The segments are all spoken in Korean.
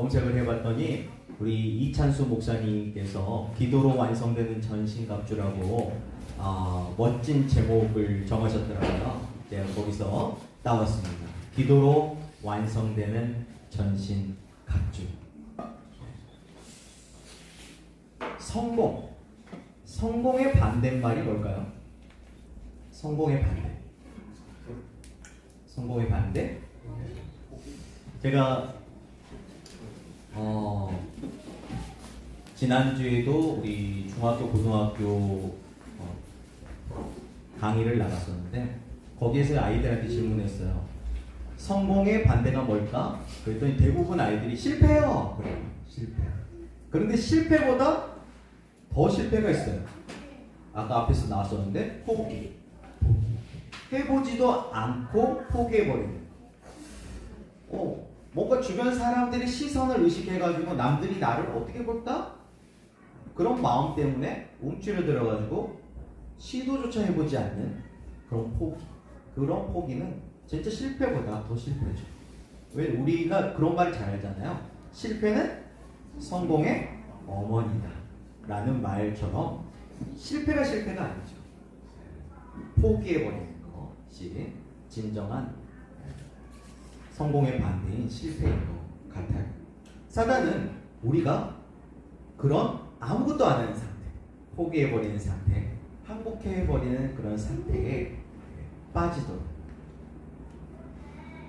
검색을 해봤더니 우리 이찬수 목사님께서 기도로 완성되는 전신갑주라고 멋진 제목을 정하셨더라고요. 제가 거기서 따왔습니다. 기도로 완성되는 전신갑주. 성공의 반대말이 뭘까요? 성공의 반대? 제가 지난주에도 우리 중학교, 고등학교 강의를 나갔었는데 거기에서 아이들한테 질문했어요. 성공의 반대가 뭘까? 그랬더니 대부분 아이들이 실패요. 그래요. 실패. 그런데 실패보다 더 실패가 있어요. 아까 앞에서 나왔었는데 포기. 해보지도 않고 포기해버리는. 뭔가 주변 사람들의 시선을 의식해가지고 남들이 나를 어떻게 볼까? 그런 마음 때문에 움츠러들어가지고 시도조차 해보지 않는 그런 포기. 그런 포기는 진짜 실패보다 더 실패죠. 왜? 우리가 그런 말 잘 알잖아요. 실패는 성공의 어머니다 라는 말처럼 실패가 아니죠. 포기해버리는 것이 진정한 성공의 반대인 실패인 것 같아요. 사단은 우리가 그런 아무것도 안 하는 상태, 포기해버리는 상태, 항복해버리는 그런 상태에 빠지도록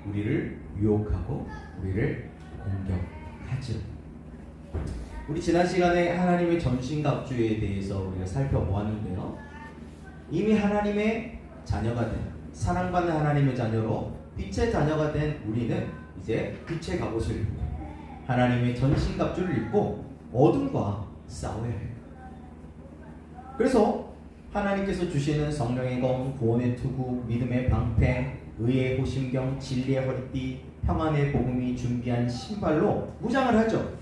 우리를 유혹하고 우리를 공격하죠. 우리 지난 시간에 하나님의 전신갑주에 대해서 우리가 살펴보았는데요. 이미 하나님의 자녀가 된, 사랑받는 하나님의 자녀로 빛의 자녀가 된 우리는 이제 빛의 갑옷을 입고 하나님의 전신갑주를 입고 어둠과 싸워야 해요. 그래서 하나님께서 주시는 성령의 검, 구원의 투구, 믿음의 방패, 의의 호심경, 진리의 허리띠, 평안의 복음이 준비한 신발로 무장을 하죠.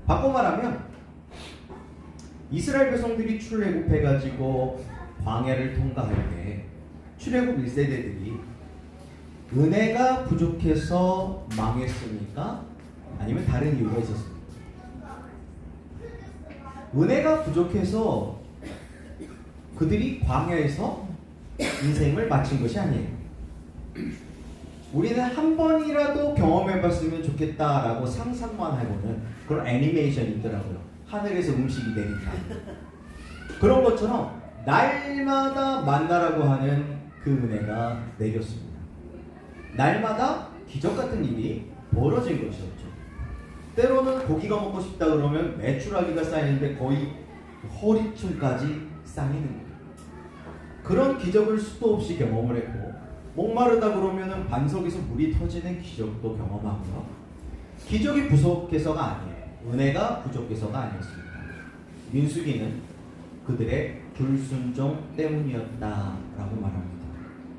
바꿔 말하면 이스라엘 백성들이 출애굽해가지고 광야를 통과할 때 출애굽 1세대들이 은혜가 부족해서 망했습니까? 아니면 다른 이유가 있었습니까? 은혜가 부족해서 그들이 광야에서 인생을 마친 것이 아니에요. 우리는 한 번이라도 경험해봤으면 좋겠다라고 상상만 해보는 그런 애니메이션이 있더라고요. 하늘에서 음식이 내린다. 그런 것처럼 날마다 만나라고 하는 그 은혜가 내렸습니다. 날마다 기적 같은 일이 벌어진 것이었죠. 때로는 고기가 먹고 싶다 그러면 메추라기가 쌓이는데 거의 허리춤까지 쌓이는 거예요. 그런 기적을 수도 없이 경험을 했고, 목마르다 그러면 반석에서 물이 터지는 기적도 경험하고요. 기적이 부족해서가 아니에요. 은혜가 부족해서가 아니었습니다. 민수기는 그들의 불순종 때문이었다라고 말합니다.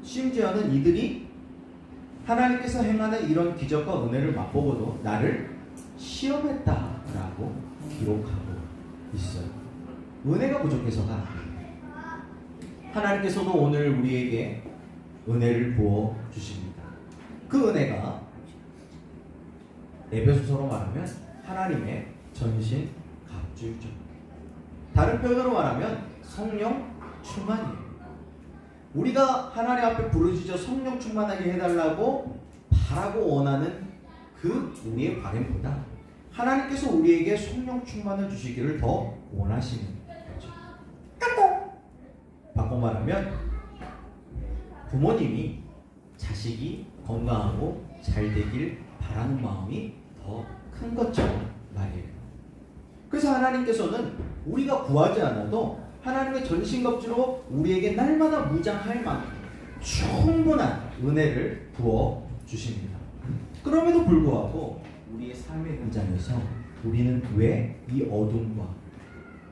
심지어는 이들이 하나님께서 행하는 이런 기적과 은혜를 맛보고도 나를 시험했다라고 기록하고 있어요. 은혜가 부족해서가 아니에요. 하나님께서도 오늘 우리에게 은혜를 부어 주십니다. 그 은혜가 에베소서로 말하면 하나님의 전신 갑주죠. 다른 표현으로 말하면 성령 충만이에요. 우리가 하나님 앞에 부르짖어 성령 충만하게 해달라고 바라고 원하는 그 우리의 바람보다 하나님께서 우리에게 성령 충만을 주시기를 더 원하시는 거죠. 바꿔 말하면 부모님이 자식이 건강하고 잘 되길 바라는 마음이 더 큰 것처럼 말이에요. 그래서 하나님께서는 우리가 구하지 않아도 하나님의 전신갑주로 우리에게 날마다 무장할 만큼 충분한 은혜를 부어 주십니다. 그럼에도 불구하고 우리의 삶의 현장에서 우리는 왜 이 어둠과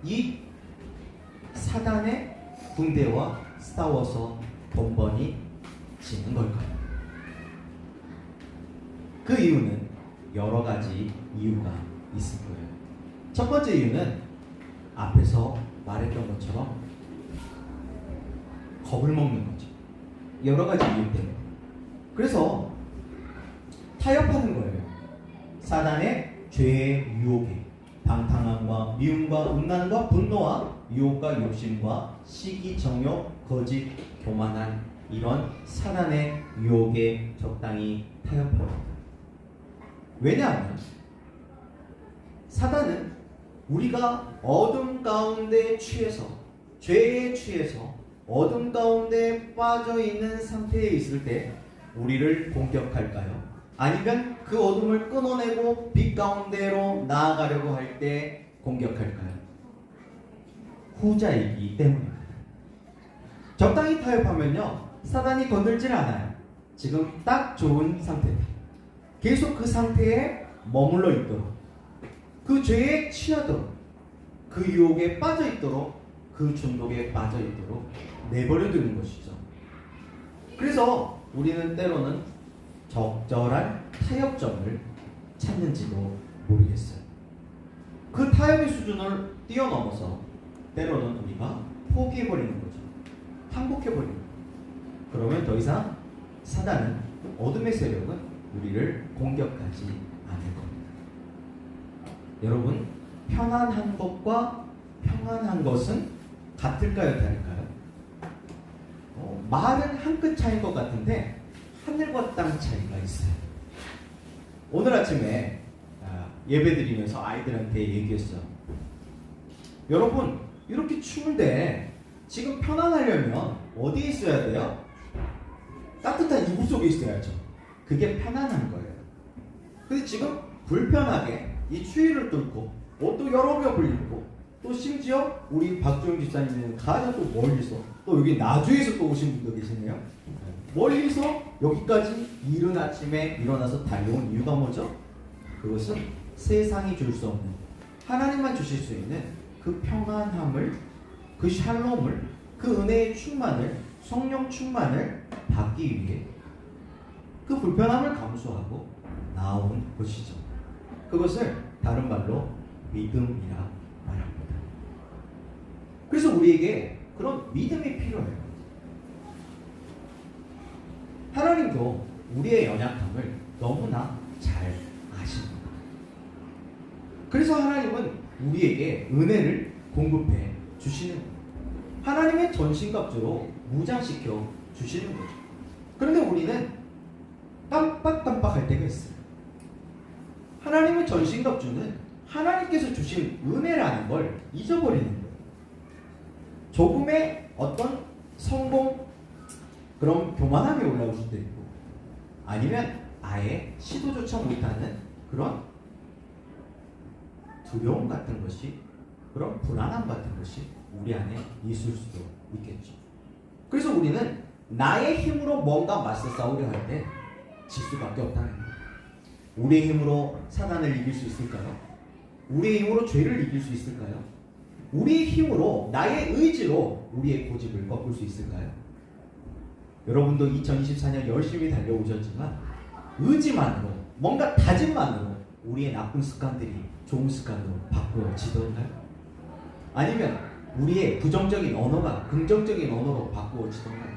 이 사단의 군대와 싸워서 번번이 지는 걸까요? 그 이유는 여러 가지 이유가 있을 거예요. 첫 번째 이유는 앞에서 말했던 것처럼 겁을 먹는 거죠. 여러 가지 이유 때문에. 그래서 타협하는 거예요. 사단의 죄의 유혹에 방탕함과 미움과 음란과 분노와 유혹과 욕심과 시기 정욕 거짓 교만한 이런 사단의 유혹에 적당히 타협합니다. 왜냐하면 사단은 우리가 어둠 가운데 취해서 죄에 취해서 어둠 가운데 빠져있는 상태에 있을 때 우리를 공격할까요? 아니면 그 어둠을 끊어내고 빛 가운데로 나아가려고 할 때 공격할까요? 후자이기 때문입니다. 적당히 타협하면요, 사단이 건들질 않아요. 지금 딱 좋은 상태다. 계속 그 상태에 머물러 있도록, 그 죄에 취하도록, 그 유혹에 빠져 있도록, 그 중독에 빠져 있도록 내버려 두는 것이죠. 그래서 우리는 때로는 적절한 타협점을 찾는지도 모르겠어요. 그 타협의 수준을 뛰어넘어서 때로는 우리가 포기해버리는 거죠. 항복해버리는 거죠. 그러면 더 이상 사단은, 어둠의 세력은 우리를 공격하지 않을 겁니다. 여러분, 편안한 것과 평안한 것은 같을까요, 다를까요? 말은 한 끗 차이인 것 같은데 하늘과 땅 차이가 있어요. 오늘 아침에 예배드리면서 아이들한테 얘기했어요. 여러분, 이렇게 추운데 지금 편안하려면 어디에 있어야 돼요? 따뜻한 이불 속에 있어야죠. 그게 편안한 거예요. 근데 지금 불편하게 이 추위를 뚫고 옷도 여러 겹을 입고 또 심지어 우리 박주영 집사님은 가장 또 멀리서 또 여기 나주에서 또 오신 분도 계시네요. 멀리서 여기까지 이른 아침에 일어나서 달려온 이유가 뭐죠? 그것은 세상이 줄 수 없는, 하나님만 주실 수 있는 그 평안함을, 그 샬롬을, 그 은혜의 충만을, 성령 충만을 받기 위해 그 불편함을 감수하고 나온 것이죠. 그것을 다른 말로 믿음이라 말합니다. 그래서 우리에게 그런 믿음이 필요해요. 하나님도 우리의 연약함을 너무나 잘 아십니다. 그래서 하나님은 우리에게 은혜를 공급해 주시는 거예요. 하나님의 전신갑주로 무장시켜 주시는 거죠. 그런데 우리는 깜빡깜빡할 때가 있어요. 하나님의 전신갑주는 하나님께서 주신 은혜라는 걸 잊어버리는 거예요. 조금의 어떤 성공, 그런 교만함이 올라올 수도 있고, 아니면 아예 시도조차 못하는 그런 두려움 같은 것이, 그런 불안함 같은 것이 우리 안에 있을 수도 있겠죠. 그래서 우리는 나의 힘으로 뭔가 맞서 싸우려 할 때 질 수밖에 없다는 거예요. 우리의 힘으로 사단을 이길 수 있을까요? 우리의 힘으로 죄를 이길 수 있을까요? 우리의 힘으로, 나의 의지로 우리의 고집을 꺾을 수 있을까요? 여러분도 2024년 열심히 달려오셨지만 의지만으로, 뭔가 다짐만으로 우리의 나쁜 습관들이 좋은 습관으로 바꾸어지던가요? 아니면 우리의 부정적인 언어가 긍정적인 언어로 바꾸어지던가요?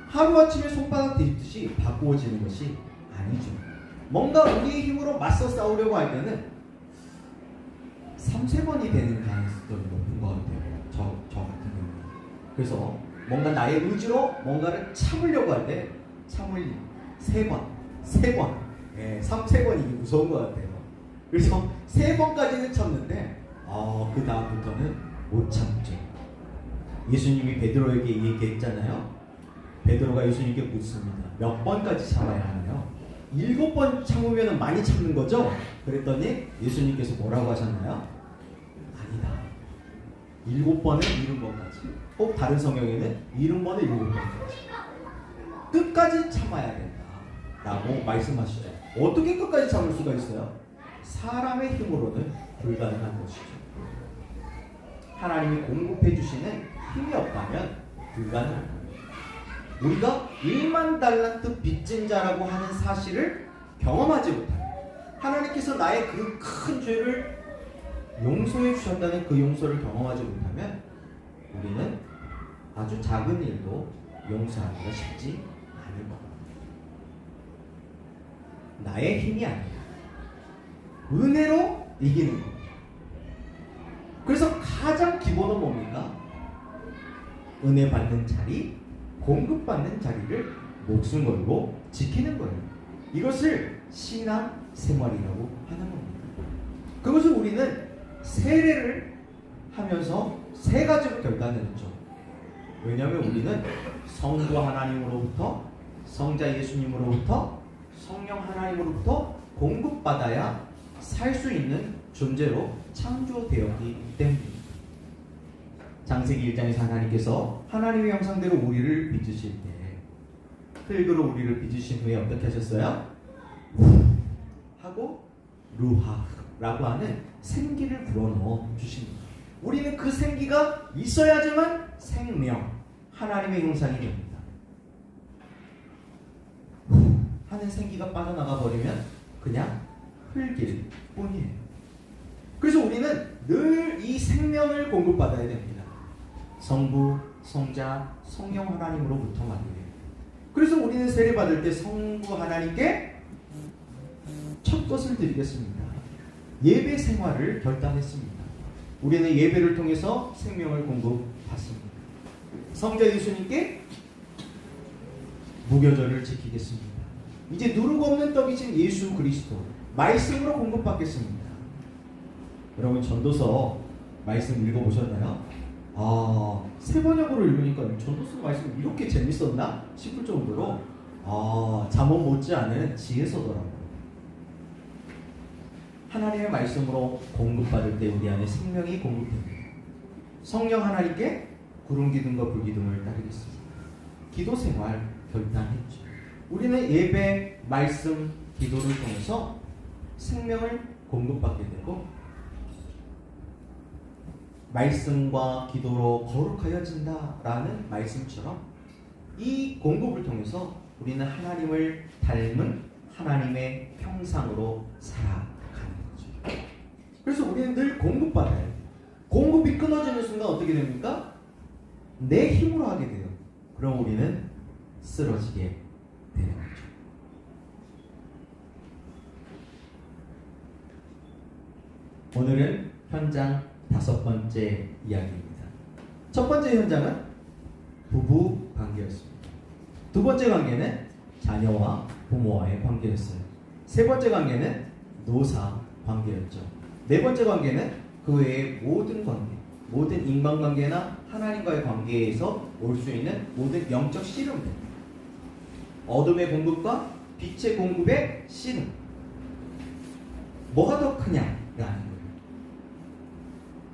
하루아침에 손바닥 뒤집듯이 바꾸어지는 것이 아니죠. 뭔가 우리의 힘으로 맞서 싸우려고 할 때는 3-4번이 되는 가능성이 높은 것 같아요. 저 같은 경우는. 그래서 뭔가 나의 의지로 뭔가를 참으려고 할 때 참을 3번, 3-4번이 무서운 것 같아요. 그래서 3번까지는 참는데 그 다음부터는 못 참죠. 예수님이 베드로에게 얘기했잖아요. 베드로가 예수님께 묻습니다. 몇 번까지 참아야 하나요? 7번 참으면 많이 참는 거죠? 그랬더니 예수님께서 뭐라고 하셨나요? 아니다. 7번에 70번까지. 꼭 다른 성경에는 70번에 7번까지. 끝까지 참아야 된다. 라고 말씀하시죠. 어떻게 끝까지 참을 수가 있어요? 사람의 힘으로는 불가능한 것이죠. 하나님이 공급해 주시는 힘이 없다면 불가능한 겁니다. 우리가 1만 달란트 빚진 자라고 하는 사실을 경험하지 못하면, 하나님께서 나의 그 큰 죄를 용서해 주셨다는 그 용서를 경험하지 못하면 우리는 아주 작은 일도 용서하기가 쉽지 않을 겁니다. 나의 힘이 아니라 은혜로 이기는 거. 그래서 가장 기본은 뭡니까? 은혜 받는 자리, 공급받는 자리를 목숨 걸고 지키는 거예요. 이것을 신앙 생활이라고 하는 겁니다. 그것을 우리는 세례를 하면서 세 가지로 결단했죠. 왜냐하면 우리는 성부 하나님으로부터, 성자 예수님으로부터, 성령 하나님으로부터 공급받아야 살 수 있는 존재로 창조되었기 때문입니다. 창세기 1장에서 하나님께서 하나님의 형상대로 우리를 빚으실 때 흙으로 우리를 빚으신 후에 어떻게 하셨어요? 하고 루하라고 하는 생기를 불어넣어 주십니다. 우리는 그 생기가 있어야지만 생명, 하나님의 형상이 됩니다. 하는 생기가 빠져나가 버리면 그냥 흙일 뿐이에요. 그래서 우리는 늘 이 생명을 공급받아야 됩니다. 성부, 성자, 성령 하나님으로부터 말이에요. 그래서 우리는 세례 받을 때 성부 하나님께 첫 것을 드리겠습니다. 예배 생활을 결단했습니다. 우리는 예배를 통해서 생명을 공급받습니다. 성자 예수님께 무교절을 지키겠습니다. 이제 누룩 없는 떡이신 예수 그리스도 말씀으로 공급받겠습니다. 여러분 전도서 말씀 읽어보셨나요? 세 번역으로 읽으니까 전도서 말씀 이렇게 재밌었나 싶을 정도로 잠언 못지않은 지혜서더라고요. 하나님의 말씀으로 공급받을 때 우리 안에 생명이 공급됩니다. 성령 하나님께 구름 기둥과 불 기둥을 따르겠습니다. 기도 생활 결단했죠. 우리는 예배, 말씀, 기도를 통해서 생명을 공급받게 되고 말씀과 기도로 거룩하여진다라는 말씀처럼 이 공급을 통해서 우리는 하나님을 닮은 하나님의 형상으로 살아가는 거죠. 그래서 우리는 늘 공급받아야 돼요. 공급이 끊어지는 순간 어떻게 됩니까? 내 힘으로 하게 돼요. 그럼 우리는 쓰러지게 되는 거죠. 오늘은 현장 5번째 이야기입니다. 첫 번째 현장은 부부 관계였습니다. 두 번째 관계는 자녀와 부모와의 관계였어요. 세 번째 관계는 노사 관계였죠. 네 번째 관계는 그 외의 모든 관계, 모든 인간관계나 하나님과의 관계에서 올 수 있는 모든 영적 씨름들, 어둠의 공급과 빛의 공급의 씨름, 뭐가 더 크냐라는 거예요.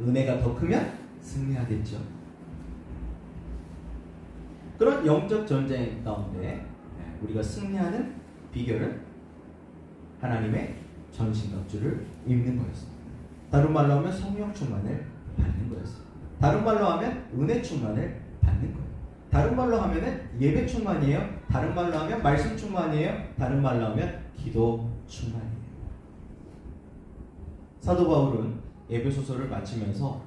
은혜가 더 크면 승리하겠죠. 그런 영적 전쟁 가운데 우리가 승리하는 비결은 하나님의 전신갑주를 입는 거였습니다. 다른 말로 하면 성령 충만을 받는 거였습니다. 다른 말로 하면 은혜 충만을 받는 거예요. 다른 말로 하면 예배 충만이에요. 다른 말로 하면 말씀 충만이에요. 다른 말로 하면 기도 충만이에요. 사도 바울은 에베소서를 마치면서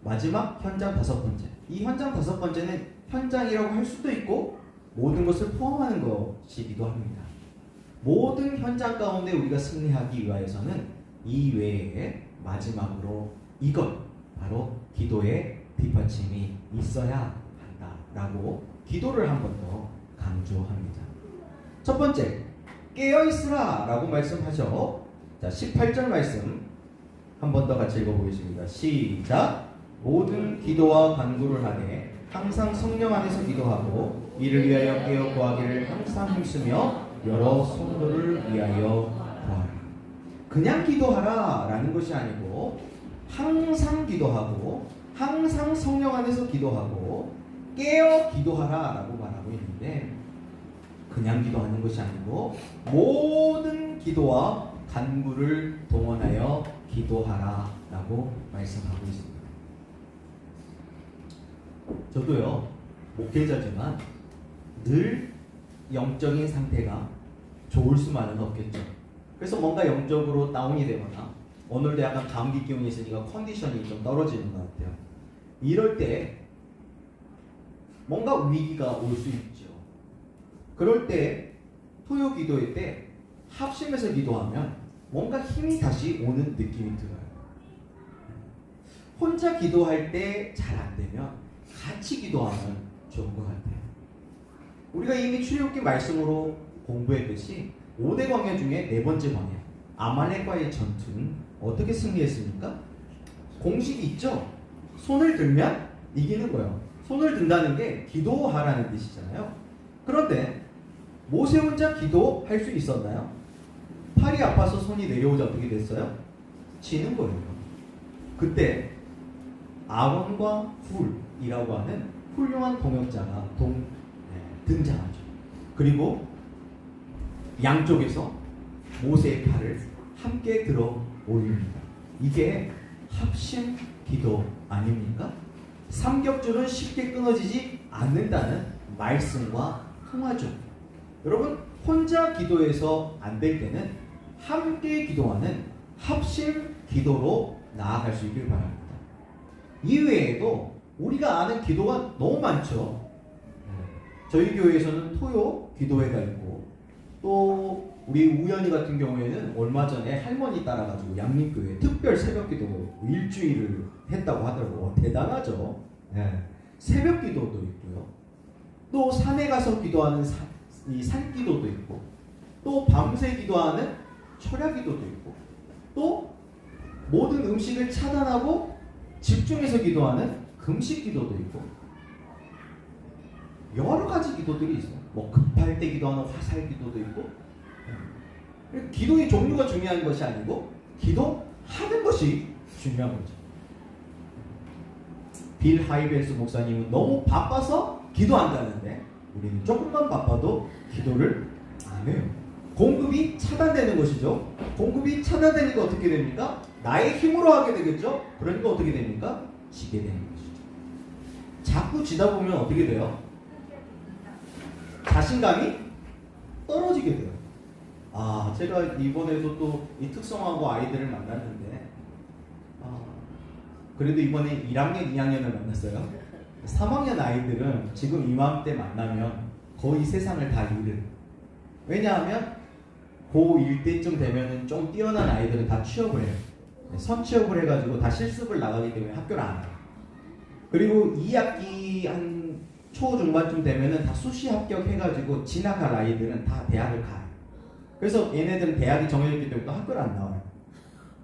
마지막 현장 5번째, 이 현장 5번째는 현장이라고 할 수도 있고 모든 것을 포함하는 것이기도 합니다. 모든 현장 가운데 우리가 승리하기 위하여서는 이 외에 마지막으로 이것, 바로 기도의 뒷받침이 있어야 한다라고 기도를 한 번 더 강조합니다. 첫 번째, 깨어있으라 라고 말씀하죠. 자, 18절 말씀 한 번 더 같이 읽어보겠습니다. 시작. 모든 기도와 간구를 하되 항상 성령 안에서 기도하고 이를 위하여 깨어 구하기를 항상 힘쓰며 여러 성도를 위하여 구하라. 그냥 기도하라 라는 것이 아니고 항상 기도하고 항상 성령 안에서 기도하고 깨어 기도하라 라고 말하고 있는데, 그냥 기도하는 것이 아니고 모든 기도와 간구를 동원하여 기도하라 라고 말씀하고 있습니다. 저도요, 목회자지만 늘 영적인 상태가 좋을 수만은 없겠죠. 그래서 뭔가 영적으로 다운이 되거나 오늘도 약간 감기 기운이 있으니까 컨디션이 좀 떨어지는 것 같아요. 이럴 때 뭔가 위기가 올 수 있죠. 그럴 때 토요 기도회 때 합심해서 기도하면 뭔가 힘이 다시 오는 느낌이 들어요. 혼자 기도할 때 잘 안 되면 같이 기도하면 좋은 것 같아요. 우리가 이미 출애굽기 말씀으로 공부했듯이 5대 광야 중에 네 번째 광야 아말렉과의 전투는 어떻게 승리했습니까? 공식이 있죠. 손을 들면 이기는 거예요. 손을 든다는 게 기도하라는 뜻이잖아요. 그런데 모세 혼자 기도할 수 있었나요? 팔이 아파서 손이 내려오자 어떻게 됐어요? 지는 거예요. 그때 아론과 훌이라고 하는 훌륭한 동역자가 등장하죠. 그리고 양쪽에서 모세의 팔을 함께 들어 올립니다. 이게 합심 기도 아닙니까? 삼겹줄은 쉽게 끊어지지 않는다는 말씀과 통하죠. 여러분, 혼자 기도해서 안 될 때는 함께 기도하는 합심 기도로 나아갈 수 있길 바랍니다. 이외에도 우리가 아는 기도가 너무 많죠. 저희 교회에서는 토요 기도회가 있고, 또 우리 우연히 같은 경우에는 얼마 전에 할머니 따라가지고 양림교회 특별 새벽기도 일주일을 했다고 하더라고요. 대단하죠. 새벽 기도도 있고요. 또 산에 가서 기도하는 이 산기도도 있고, 또 밤새 기도하는 철야기도도 있고, 또 모든 음식을 차단하고 집중해서 기도하는 금식기도도 있고, 여러 가지 기도들이 있어요. 뭐 급할 때 기도하는 화살기도도 있고. 기도의 종류가 중요한 것이 아니고 기도하는 것이 중요한 거죠. 빌 하이벨스 목사님은 너무 바빠서 기도한다는데 우리는 조금만 바빠도 기도를 안 해요. 공급이 차단되는 것이죠. 공급이 차단되니까 어떻게 됩니까? 나의 힘으로 하게 되겠죠. 그러니까 어떻게 됩니까? 지게 되는 것이죠. 자꾸 지다 보면 어떻게 돼요? 자신감이 떨어지게 돼요. 제가 이번에도 또 이 특성화고 아이들을 만났는데, 그래도 이번에 1학년, 2학년을 만났어요. 3학년 아이들은 지금 이맘때 만나면 거의 세상을 다 잃은. 왜냐하면 고1 때쯤 되면은 좀 뛰어난 아이들은 다 취업을 해요. 선취업을 해가지고 다 실습을 나가기 때문에 학교를 안 가요. 그리고 2학기 한 초중반쯤 되면은 다 수시 합격해가지고 진학할 아이들은 다 대학을 가요. 그래서 얘네들은 대학이 정해졌기 때문에 또 학교를 안 나와요.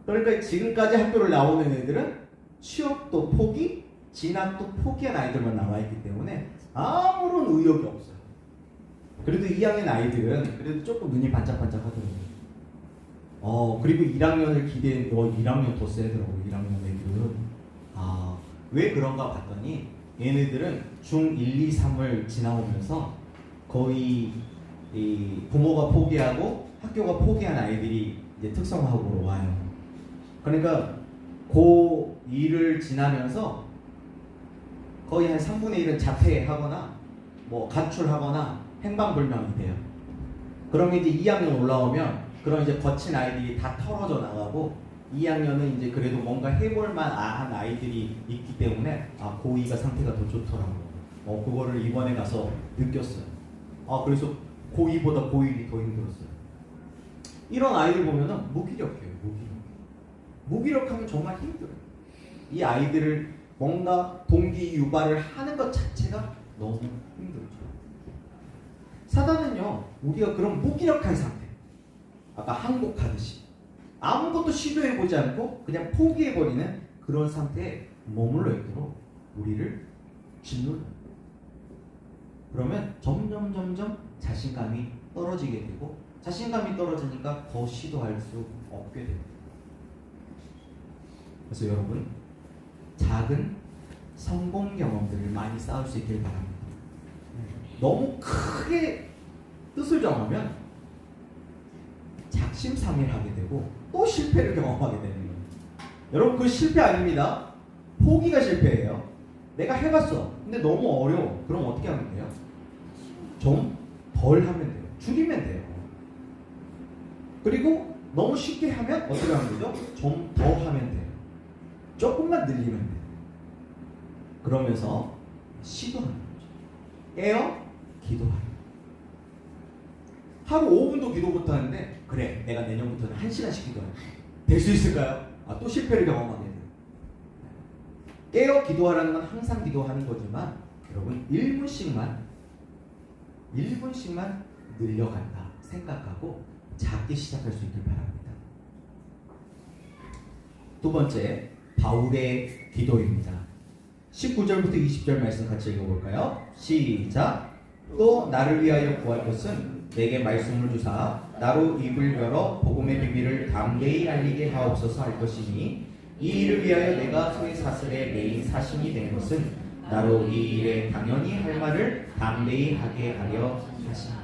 그러니까 지금까지 학교를 나오는 애들은 취업도 포기, 진학도 포기한 아이들만 나와있기 때문에 아무런 의욕이 없어요. 그래도 2학년 아이들은 그래도 조금 눈이 반짝반짝 하더라고요. 그리고 1학년을 기대했는데 1학년 더 세더라고요. 1학년 애들은. 왜 그런가 봤더니 얘네들은 중1, 2, 3을 지나오면서 거의 이 부모가 포기하고 학교가 포기한 아이들이 이제 특성화고로 와요. 그러니까 고2를 지나면서 거의 한 3분의 1은 자퇴하거나 뭐 가출하거나 행방불명이 돼요. 그러면 이제 2학년 올라오면 그런 이제 거친 아이들이 다 털어져 나가고 2학년은 이제 그래도 뭔가 해볼만 한 아이들이 있기 때문에 고2가 상태가 더 좋더라고요. 그거를 이번에 가서 느꼈어요. 그래서 고2보다 고1이 더 힘들었어요. 이런 아이들 보면은 무기력해요. 무기력하면 정말 힘들어요. 이 아이들을 뭔가 동기 유발을 하는 것 자체가 너무 힘들죠. 사단은요, 우리가 그런 무기력한 상태, 아까 항복하듯이 아무것도 시도해보지 않고 그냥 포기해버리는 그런 상태에 머물러 있도록 우리를 짓눌러요. 그러면 점점 자신감이 떨어지게 되고, 자신감이 떨어지니까 더 시도할 수 없게 됩니다. 그래서 여러분, 작은 성공 경험들을 많이 쌓을 수 있길 바랍니다. 너무 크게 뜻을 정하면 작심삼일하게 되고 또 실패를 경험하게 되는 거예요. 여러분, 그 실패 아닙니다. 포기가 실패예요. 내가 해봤어. 근데 너무 어려워. 그럼 어떻게 하면 돼요? 좀 덜 하면 돼요. 줄이면 돼요. 그리고 너무 쉽게 하면 어떻게 하면 되죠? 좀 더 하면 돼요. 조금만 늘리면 돼요. 그러면서 시도하는 거죠. 깨어 기도하는 거죠. 하루 5분도 기도 못하는데 그래 내가 내년부터는 1시간씩 기도해. 될 수 있을까요? 또 실패를 경험하게 돼요. 깨어 기도하라는 건 항상 기도하는 거지만 여러분 1분씩만 늘려간다 생각하고 작게 시작할 수 있길 바랍니다. 두 번째, 바울의 기도입니다. 19절부터 20절 말씀 같이 읽어볼까요? 시작. 또 나를 위하여 구할 것은 내게 말씀을 주사 나로 입을 열어 복음의 비밀을 담대히 알리게 하옵소서 할 것이니 이 일을 위하여 내가 소위 사슬의 메인 사신이 된 것은 나로 이 일에 당연히 할 말을 담대히 하게 하려 하시니.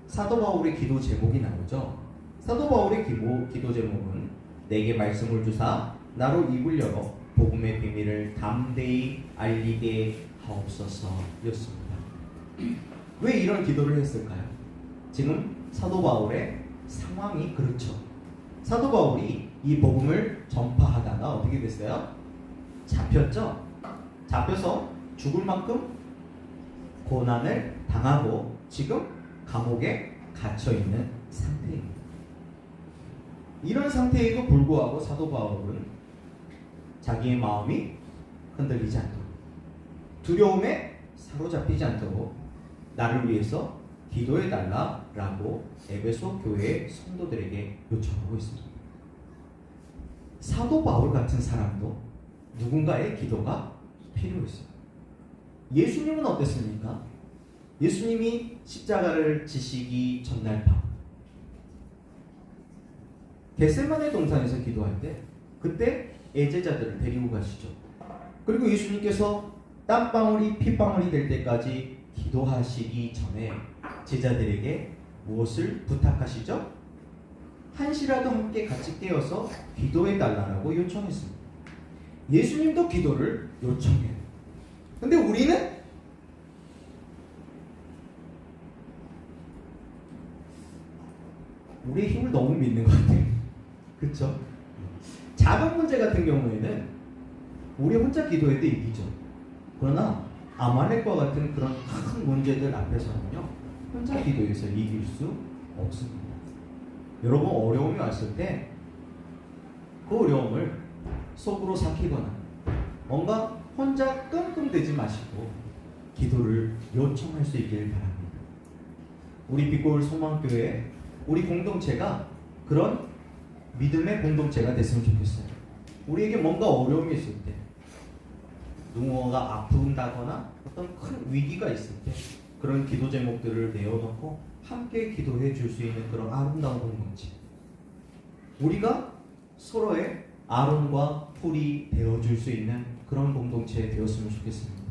사도 바울의 기도 제목이 나오죠. 사도 바울의 기도 제목은 내게 말씀을 주사 나로 입을 열어 복음의 비밀을 담대히 알리게 하옵소서였습니다. 왜 이런 기도를 했을까요? 지금 사도 바울의 상황이 그렇죠. 사도 바울이 이 복음을 전파하다가 어떻게 됐어요? 잡혔죠. 잡혀서 죽을 만큼 고난을 당하고 지금 감옥에 갇혀 있는 상태입니다. 이런 상태에도 불구하고 사도 바울은 자기의 마음이 흔들리지 않도록, 두려움에 사로잡히지 않도록 나를 위해서 기도해달라라고 에베소 교회의 성도들에게 요청하고 있습니다. 사도 바울 같은 사람도 누군가의 기도가 필요했어요. 예수님은 어땠습니까? 예수님이 십자가를 지시기 전날 밤 겟세마네 동산에서 기도할 때 그때 애제자들을 데리고 가시죠. 그리고 예수님께서 땀방울이 핏방울이 될 때까지 기도하시기 전에 제자들에게 무엇을 부탁하시죠? 한시라도 함께 같이 깨어서 기도해달라고 요청했습니다. 예수님도 기도를 요청해요. 근데 우리는 우리의 힘을 너무 믿는 것 같아요. 그렇죠? 작은 문제 같은 경우에는 우리 혼자 기도해도 이기죠. 그러나 아말렉과 같은 그런 큰 문제들 앞에서는요, 혼자 기도해서 이길 수 없습니다. 여러분 어려움이 왔을 때 그 어려움을 속으로 삭히거나 뭔가 혼자 끙끙대지 마시고 기도를 요청할 수 있길 바랍니다. 우리 빛골 소망교회 우리 공동체가 그런 믿음의 공동체가 됐으면 좋겠어요. 우리에게 뭔가 어려움이 있을 때, 누군가가 아픈다거나 어떤 큰 위기가 있을 때 그런 기도 제목들을 내어놓고 함께 기도해 줄 수 있는 그런 아름다운 공동체, 우리가 서로의 아론과 풀이 되어줄 수 있는 그런 공동체 되었으면 좋겠습니다.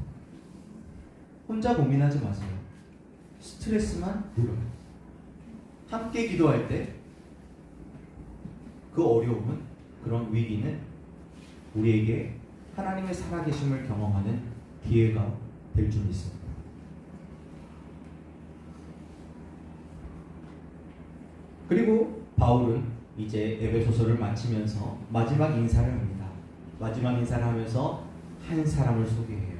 혼자 고민하지 마세요. 스트레스만 늘어요. 함께 기도할 때 그 어려움은, 그런 위기는 우리에게 하나님의 살아계심을 경험하는 기회가 될 줄 믿습니다. 그리고 바울은 이제 에베소서를 마치면서 마지막 인사를 합니다. 마지막 인사를 하면서 한 사람을 소개해요.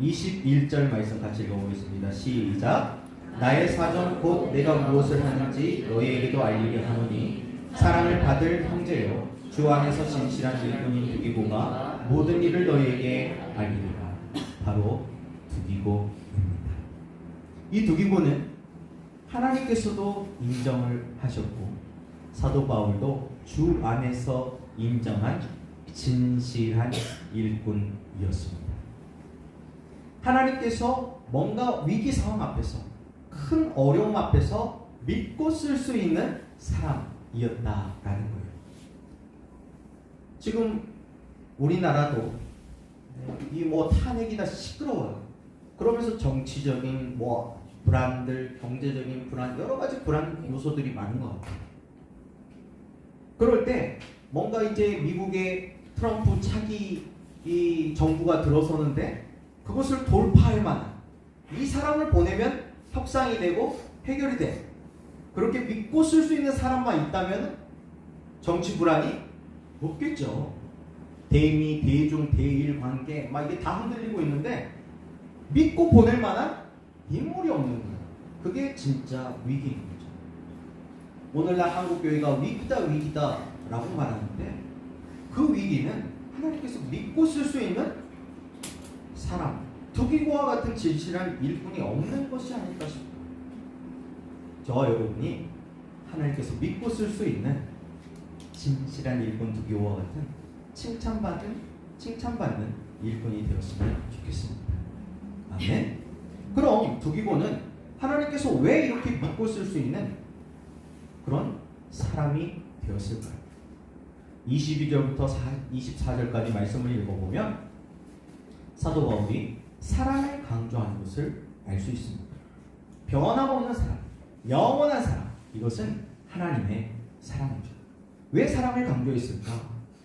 21절 말씀 같이 읽어보겠습니다. 시작. 나의 사정 곧 내가 무엇을 하는지 너희에게도 알리게 하노니 사랑을 받을 형제요 주 안에서 진실한 일꾼인 두기고가 모든 일을 너희에게 알리리라. 바로 두기고입니다. 이 두기고는 하나님께서도 인정을 하셨고 사도 바울도 주 안에서 인정한 진실한 일꾼이었습니다. 하나님께서 뭔가 위기 상황 앞에서, 큰 어려움 앞에서 믿고 쓸 수 있는 사람이었다라는 거예요. 지금 우리나라도 이 탄핵이다 시끄러워요. 그러면서 정치적인 불안들, 경제적인 불안, 여러 가지 불안 요소들이 많은 것 같아요. 그럴 때 뭔가 이제 미국의 트럼프 차기 이 정부가 들어서는데 그것을 돌파할 만한, 이 사람을 보내면 협상이 되고 해결이 돼, 그렇게 믿고 쓸 수 있는 사람만 있다면 정치 불안이 없겠죠. 대미, 대중, 대일 관계 이게 다 흔들리고 있는데 믿고 보낼 만한 인물이 없는 거예요. 그게 진짜 위기인 거죠. 오늘날 한국교회가 위기다 라고 말하는데 그 위기는 하나님께서 믿고 쓸 수 있는 사람, 두기고와 같은 진실한 일꾼이 없는 것이 아닐까 싶어요. 저와 여러분이 하나님께서 믿고 쓸 수 있는 진실한 일꾼 두기고와 같은 칭찬받는 일꾼이 되었으면 좋겠습니다. 아멘. 그럼 두기고는 하나님께서 왜 이렇게 믿고 쓸 수 있는 그런 사람이 되었을까요? 22절부터 24절까지 말씀을 읽어보면 사도 바울이 사랑을 강조하는 것을 알 수 있습니다. 변함없는 사랑, 영원한 사랑, 이것은 하나님의 사랑이죠. 왜 사랑을 강조했을까?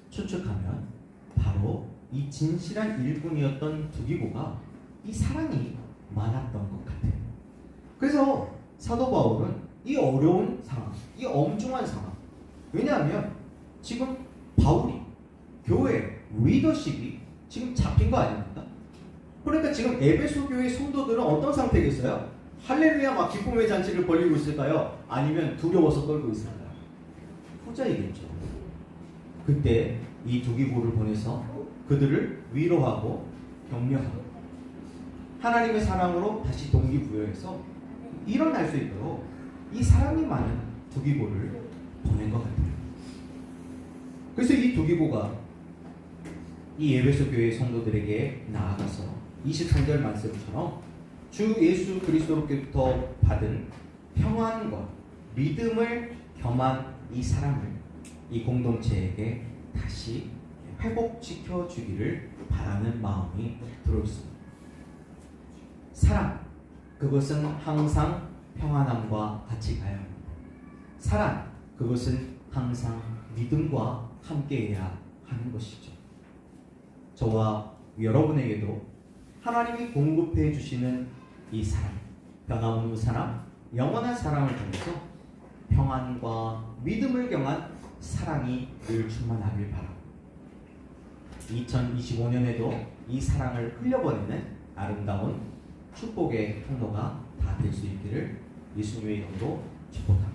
추측하면 바로 이 진실한 일꾼이었던 두기고가 이 사랑이 많았던 것 같아요. 그래서 사도 바울은 이 어려운 상황, 이 엄중한 상황, 왜냐하면 지금 바울이 교회 리더십이 지금 잡힌 거 아닙니까? 그러니까 지금 에베소 교회 성도들은 어떤 상태겠어요? 할렐루야 막 기쁨의 잔치를 벌이고 있을까요? 아니면 두려워서 떨고 있을까요? 후자이겠죠. 그때 이 두기고를 보내서 그들을 위로하고 격려하고 하나님의 사랑으로 다시 동기부여해서 일어날 수 있도록 이 사랑이 많은 두기고를 보낸 것 같아요. 그래서 이 두기고가 이 에베소 교회 성도들에게 나아가서 23절 말씀처럼 주 예수 그리스도로부터 받은 평안과 믿음을 겸한 이 사랑을 이 공동체에게 다시 회복시켜 주기를 바라는 마음이 들어있습니다. 사랑, 그것은 항상 평안함과 같이 가야 합니다. 사랑, 그것은 항상 믿음과 함께해야 하는 것이죠. 저와 여러분에게도 하나님이 공급해 주시는 이 사랑, 변함없는 사랑, 영원한 사랑을 통해서 평안과 믿음을 경한 사랑이 늘 충만하길 바랍니다. 2025년에도 이 사랑을 흘려보내는 아름다운 축복의 통로가 다 될 수 있기를 예수님의 이름으로 축복합니다.